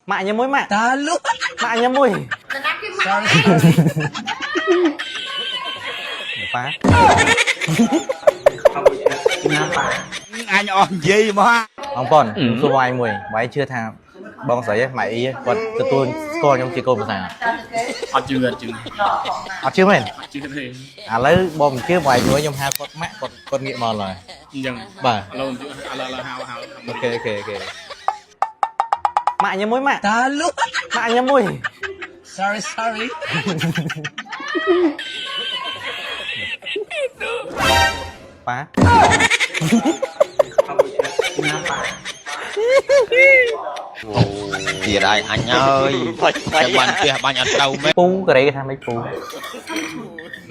Maknya mui mak. Talu. Maknya mui. Sorry. Apa? Kenapa? Anh on gì mà? Ông Pon, xua vai mui, vai chưa tham. Bong sấy mày ý, còn từ tôi coi trong chị cô một sao? chưa Chưa men. chưa thì À lấy bom chưa vài đứa trong hai con nghiện mòn rồi. dần Bà. lâu chưa là hào Ok. Maknya mui mak. Talu. Maknya mui. Sorry. Apa? Kenapa? Thiệt ai anh ơi các bạn kia banyak tahu meh Pu cái đấy cái thằng mấy pu.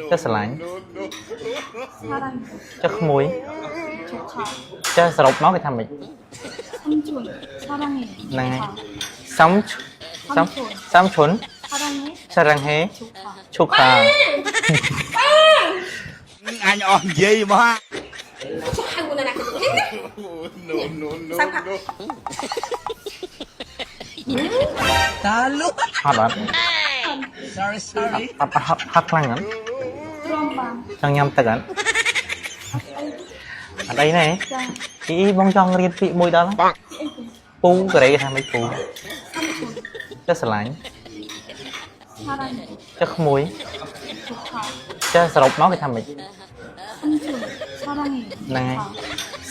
Chất sờ lạnh. Chất muối. Chất sờ nó cái thằng mấy. 사랑해. Này. Sống chuẩn. 사랑해. 사랑해. 축하. 축하. Anh on gì mà? Talu. Hot lắm. Sorry. Hot lắm lắm. 드럼방. Trong nhâm tật ảnh. Ở đây này. Ý bông trong riêng thị môi đó lắm. Pu cái đấy cái thằng mấy pu. Chất sờ lạnh. 사랑해. Chất muối. 축하. Chất sờ nó cái thằng mấy. 삼촌. 사랑해. Này.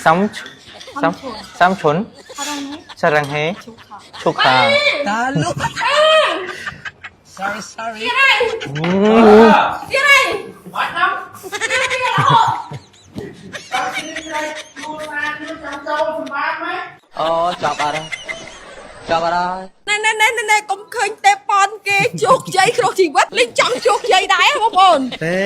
축하. Sống chuẩn. 사랑해. 사랑해. 축하. 축하. Talu. Sorry. chọc à đây ណែកុំឃើញទេប៉ុនគេជោគជ័យក្នុងជីវិតលេងចង់ជោគជ័យដែរបងប្អូន ទេ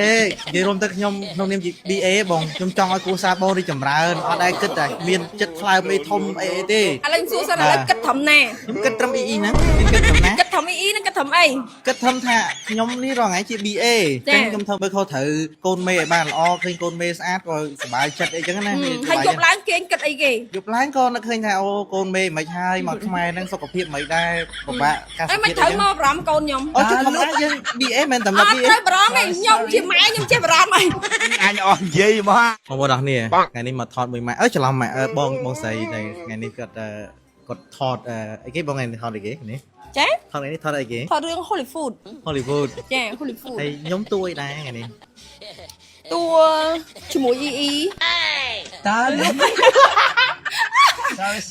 និយាយរួមទៅខ្ញុំក្នុងនាមជា BA បងខ្ញុំចង់ឲ្យគ្រួសារបងរីចម្រើនអត់ដែរគិតតែមានចិត្តថ្លើមអីធំអីទេ ឥឡូវសួរសិនឥឡូវគិតត្រឹមណា ខ្ញុំគិតត្រឹម EE ហ្នឹងខ្ញុំគិតត្រឹមណា គិតត្រឹមអ៊ីនឹងគិតត្រឹមអី គិតត្រឹមថាខ្ញុំនេះរងថ្ងៃជា BA ចា៎ ចឹងខ្ញុំធ្វើមើលខុសត្រូវកូនមេឲ្យបានល្អឃើញកូនមេស្អាតក៏សប្បាយចិត្តអីចឹងណា ហើយយប់ឡើងគេគិតអីគេ យប់ឡើងក៏នឹកឃើញថាអូកូនមេមិនហើយមកខ្មែរហ្នឹងសុខភាពមិនដែរពិបាកកាស ហើយមិន ជាតិ ត្រូវ អីចឹង មកបារម្ភកូនខ្ញុំ អូជិះធម្មតាយើង BA មិនតែ អ មក ត់ BA ត្រូវបារម្ភទេខ្ញុំជាម៉ែខ្ញុំចេះបារម្ភអី Anh on gì mà? បងប្អូនអរគ្នាថ្ងៃនេះមកថតមួយម៉ាក់ច្រឡំម៉ាក់បងស្រីតែថ្ងៃនេះគាត់ថតអីគេបងថ្ងៃនេះថតអីគេនេះ ចា ថតថ្ងៃនេះថតអីគេ ថតរឿង Hollywood Hollywood ចា Hollywood ហើយខ្ញុំទួយដែរថ្ងៃនេះ តួជាមួយអ៊ី Talu.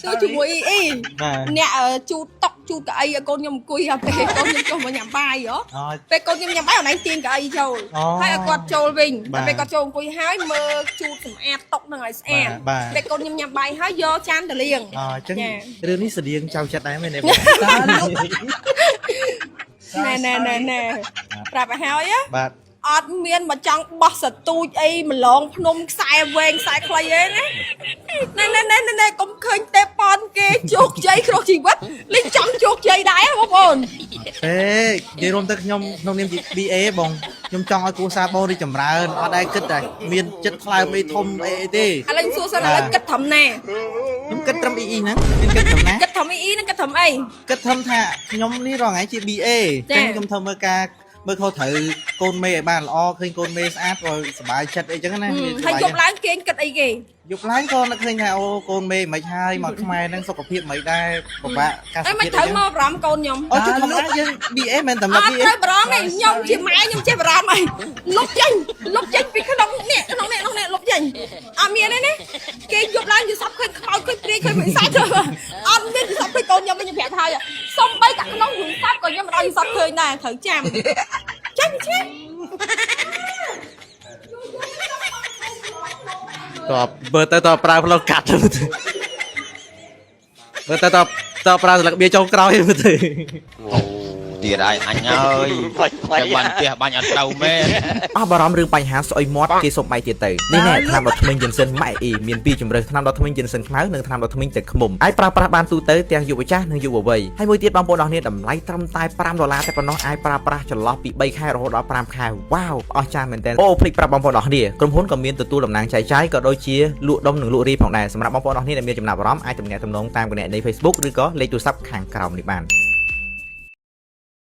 តួជាមួយអ៊ី បាទ អ្នកជូតតុកជូតកៅអីឲ្យកូនខ្ញុំអង្គុយហើយពេលកូនខ្ញុំចុះមកញ៉ាំបាយហ៎ អូ ពេលកូនខ្ញុំញ៉ាំបាយអូនឯងទាញកៅអីចូល អូ ហើយឲ្យគាត់ចូលវិញ បាទ តែពេលគាត់ចូលអង្គុយហើយមើលជូតសម្អាតតុកនឹងឲ្យស្អាត បាទ ពេលកូនខ្ញុំញ៉ាំបាយហើយយកចានទៅលាង អញ្ចឹង ចា រឿងនេះស្តៀងចៅចិត្តដែរមែនទេ ណែប្រាប់ឲ្យហើយណា បាទ អត់មានមកចង់បោះសទូចអីម្លងភ្នំខ្សែវែងខ្សែខ្លីទេណាណែកុំឃើញទេប៉ុនគេជោគជ័យក្នុងជីវិតលេងចង់ជោគជ័យដែរបងប្អូន ទេនិយាយរួមទៅខ្ញុំក្នុងនាមជា BA បងខ្ញុំចង់ឲ្យគ្រួសារបងរីចម្រើនអត់ដែរគិតតែមានចិត្តថ្លើមអីធំអីទេ ឥឡូវសួរសិនឥឡូវគិតត្រឹមណា ខ្ញុំគិតត្រឹម EE ហ្នឹងខ្ញុំគិតត្រឹមណា គិតត្រឹមអ៊ីនឹងគិតត្រឹមអី គិតត្រឹមថាខ្ញុំនេះរងថ្ងៃជា BA ចា៎ ចឹងខ្ញុំធ្វើមើលការមើលខុសត្រូវកូនមេឲ្យបានល្អឃើញកូនមេស្អាតក៏សប្បាយចិត្តអីចឹងណា ហើយយប់ឡើងគេគិតអីគេ យប់ឡើងក៏នឹកឃើញថាអូកូនមេមិនហើយមកខ្មែរហ្នឹងសុខភាពមិនដែរពិបាកកាស ហើយមិន ជាតិ ត្រូវ អីចឹង មកបារម្ភកូនខ្ញុំ អូជិះធម្មតាយើង BA មិនតែ អ មក ត់ BA ត្រូវបារម្ភទេខ្ញុំជាម៉ែខ្ញុំចេះបារម្ភអីលុបចេញពីក្នុងនេះលុបចេញអត់មានទេណាគេយប់ឡើងយល់សពឃើញខ្មោចឃើញព្រាយឃើញវិសាចអត់មានយល់សពឃើញកូនខ្ញុំវិញប្រាប់ហើយសំបីតែក្នុងយល់សពក៏ខ្ញុំមិនឲ្យយល់សពឃើញដែរត្រូវចាំចាញ់ឈ្មោះ តបបើទៅតប្រើផ្លូវកាត់ទៅបើទៅតប្រើស្លឹកបៀចូលក្រោយទៅ Thiệt ai anh ơi các bạn kia banyak tahu meh អស់បារម្ភរឿងបញ្ហាស្អុយមាត់គេសុំបាយទៀតទៅនេះណែថ្នាំដុសធ្មេញយិនសិនម៉ែអ៊ីមានពីរជម្រើសថ្នាំដុសធ្មេញយិនសិនខ្មៅនិងថ្នាំដុសធ្មេញទឹកឃ្មុំអាចប្រើប្រាស់បានទូទៅទាំងយុវចាស់និងយុវវ័យហើយមួយទៀតបងប្អូនអរគ្នាតម្លៃត្រឹមតែ$5តែប៉ុណ្ណោះអាចប្រើប្រាស់ចន្លោះពី3ខែរហូតដល់5ខែវ៉ាវអស្ចារ្យមែនទែនអូភ្លេចប្រាប់បងប្អូនអរគ្នាក្រុមហ៊ុនក៏មានទទួលតំណែងចែកចាយក៏ដូចជាលក់ដុំនិងលក់រាយផងដែរសម្រាប់បងប្អូនអរគ្នាដែលមានចំណាប់អារម្មណ៍អាចទំនាក់ទំនងតាមកណែនៃ Facebook ឬក៏លេខទូរស័ព្ទខាងក្រោមនេះបាន